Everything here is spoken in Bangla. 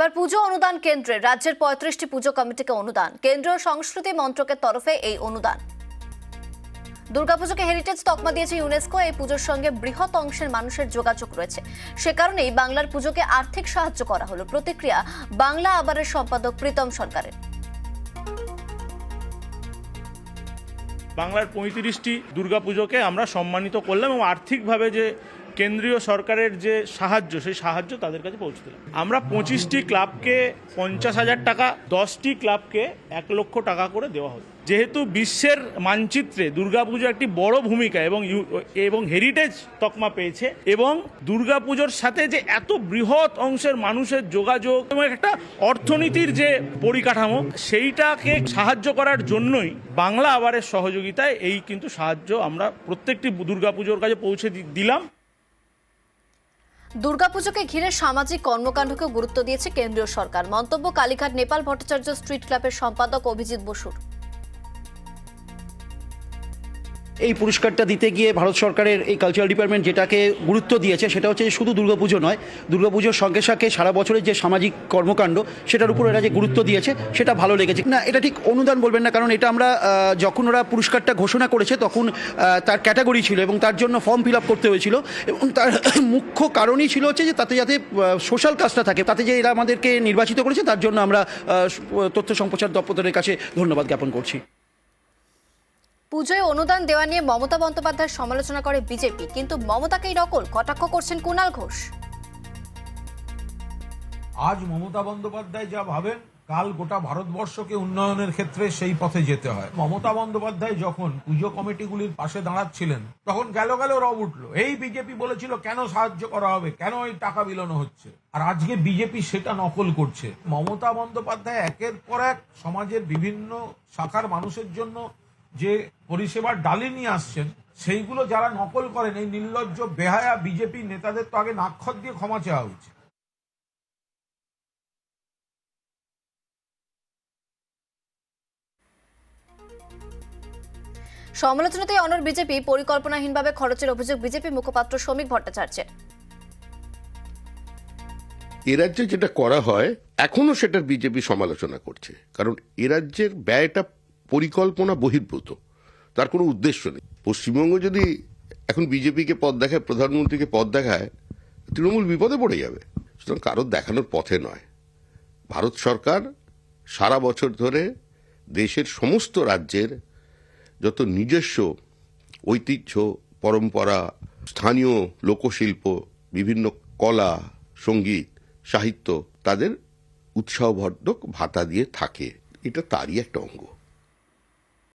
এবার পুজো অনুদান কেন্দ্রে রাজ্যের ৩৫টি পুজো কমিটিকে অনুদান। কেন্দ্রীয় সংস্কৃতি মন্ত্রকের তরফে এই অনুদান। দুর্গাপুজোকে হেরিটেজ তকমা দিয়েছে ইউনেস্কো। এই পুজোর সঙ্গে বৃহৎ অংশের মানুষের যোগাযোগ রয়েছে, সে কারণেই বাংলার পুজোকে আর্থিক সাহায্য করা হলো। প্রতিক্রিয়া বাংলা আবারের সম্পাদক প্রীতম সরকারের। বাংলার ৩৫টি দুর্গাপুজোকে আমরা সম্মানিত করলাম এবং আর্থিকভাবে যে কেন্দ্রীয় সরকারের যে সাহায্য, সেই সাহায্য তাদের কাছে পৌঁছে দিলাম। আমরা ২৫টি ক্লাবকে ৫০,০০০ টাকা, 10টি ক্লাবকে ১ লক্ষ টাকা করে দেওয়া হবে। যেহেতু বিশ্বের মানচিত্রে দুর্গাপুজো একটি বড় ভূমিকা এবং হেরিটেজ তকমা পেয়েছে, এবং দুর্গাপুজোর সাথে যে এত বৃহৎ অংশের মানুষের যোগাযোগ এবং একটা অর্থনীতির যে পরিকাঠামো, সেইটাকে সাহায্য করার জন্যই বাংলা আবারের সহযোগিতায় এই কিন্তু সাহায্য আমরা প্রত্যেকটি দুর্গাপুজোর কাছে পৌঁছে দিলাম। দুর্গাপুজোকে ঘিরে সামাজিক কর্মকাণ্ডকেও গুরুত্ব দিয়েছে কেন্দ্রীয় সরকার। মন্তব্য কালীঘাট নেপাল ভট্টাচার্য স্ট্রিট ক্লাবের সম্পাদক অভিজিৎ বসুর। এই পুরস্কারটা দিতে গিয়ে ভারত সরকারের এই কালচারাল ডিপার্টমেন্ট যেটাকে গুরুত্ব দিয়েছে সেটা হচ্ছে শুধু দুর্গাপুজো নয়, দুর্গাপুজোর সঙ্গে সঙ্গে সারা বছরের যে সামাজিক কর্মকাণ্ড সেটার উপর এরা যে গুরুত্ব দিয়েছে সেটা ভালো লেগেছে। না, এটা ঠিক অনুদান বলবেন না, কারণ এটা আমরা যখন ওরা পুরস্কারটা ঘোষণা করেছে তখন তার ক্যাটাগরি ছিল এবং তার জন্য ফর্ম ফিল আপ করতে হয়েছিল, এবং তার মুখ্য কারণই ছিল হচ্ছে যে তাতে যাতে সোশ্যাল কাজটা থাকে। তাতে যে এরা আমাদেরকে নির্বাচিত করেছে তার জন্য আমরা তথ্য সম্প্রচার দপ্তরের কাছে ধন্যবাদ জ্ঞাপন করছি। পুজোয় অনুদান দেওয়া নিয়ে মমতা বন্দ্যোপাধ্যায়ের সমালোচনা করে বিজেপি, কিন্তু মমতাকেই নকল কটাক্ষ করছেন কুণাল ঘোষ। আজ মমতা বন্দ্যোপাধ্যায় যা ভাবেন, কাল গোটা ভারতবর্ষকে উন্নয়নের ক্ষেত্রে সেই পথে যেতে হয়। মমতা বন্দ্যোপাধ্যায় যখন পুজো কমিটিগুলির পাশে দাঁড়াচ্ছিলেন তখন গেল রব উঠলো, এই বিজেপি বলেছিল কেন সাহায্য করা হবে, কেন এই টাকা বিলোনো হচ্ছে। আর আজকে বিজেপি সেটা নকল করছে। মমতা বন্দ্যোপাধ্যায় একের পর এক সমাজের বিভিন্ন শাখার মানুষের জন্য যে পরিষেবার ডালি নিয়ে আসছেন, সেইগুলো যারা নকল করেন, এই নির্লজ্জ বেহায়া বিজেপি নেতাদের তো আগে নাক্ষত দিয়ে ক্ষমা চাওয়া উচিত। সমালোচনাতেই অনড় বিজেপি, পরিকল্পনাহীনভাবে খরচের অভিযোগ বিজেপি মুখপাত্র শ্রমিক ভট্টাচার্যের। এ রাজ্যে যেটা করা হয় এখনো সেটার বিজেপি সমালোচনা করছে, কারণ এ রাজ্যের ব্যয়টা পরিকল্পনা বহির্ভূত, তার কোনো উদ্দেশ্য নেই। পশ্চিমবঙ্গ যদি এখন বিজেপিকে পথ দেখায়, প্রধানমন্ত্রীকে পথ দেখায়, তৃণমূল বিপদে পড়ে যাবে। সুতরাং কারোর দেখানোর পথে নয়। ভারত সরকার সারা বছর ধরে দেশের সমস্ত রাজ্যের যত নিজস্ব ঐতিহ্য, পরম্পরা, স্থানীয় লোকশিল্প, বিভিন্ন কলা, সঙ্গীত, সাহিত্য, তাদের উৎসাহবর্ধক ভাতা দিয়ে থাকে। এটা তারই একটা অঙ্গ।